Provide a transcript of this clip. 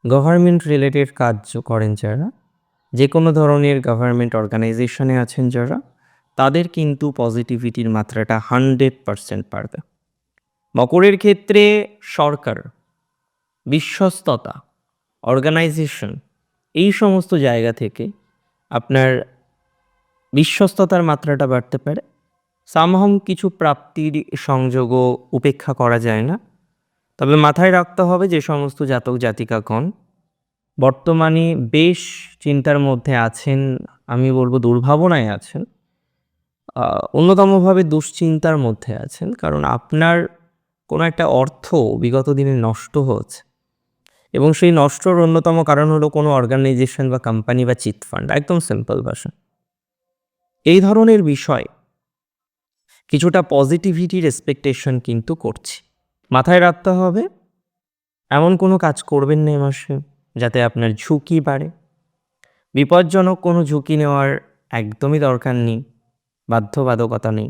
Government related কাজ করেন যারা, যে কোনো ধরনের গভর্নমেন্ট অর্গানাইজেশনে আছেন যারা, তাদের কিন্তু পজিটিভিটির মাত্রাটা 100% পারবে। মকরের ক্ষেত্রে সরকার, বিশ্বস্ততা, অর্গানাইজেশন, এই সমস্ত জায়গা থেকে আপনার বিশ্বস্ততার মাত্রাটা বাড়তে পারে। সামহাও কিছু প্রাপ্তির সংযোগও উপেক্ষা করা যায় না। তবে মাথায় রাখতে হবে যে সমস্ত জাতক জাতিকাগণ বর্তমানে বেশ চিন্তার মধ্যে আছেন, আমি বলবো দুর্ভাবনায় আছেন, অন্যতমভাবে দুশ্চিন্তার মধ্যে আছেন, কারণ আপনার কোনো একটা অর্থ বিগত দিনে নষ্ট হচ্ছে এবং সেই নষ্টর অন্যতম কারণ হলো কোনো অর্গানাইজেশন বা কোম্পানি বা চিটফান্ড। একদম সিম্পল ভাষা। এই ধরনের বিষয় কিছুটা পজিটিভিটির এক্সপেকটেশন কিন্তু করছি। মাথায় রাখতে হবে এমন কোনো কাজ করবেন না এ মাসে যাতে আপনার ঝুঁকি বাড়ে। বিপজ্জনক কোনো ঝুঁকি নেওয়ার একদমই দরকার নেই, বাধ্যবাধকতা নেই।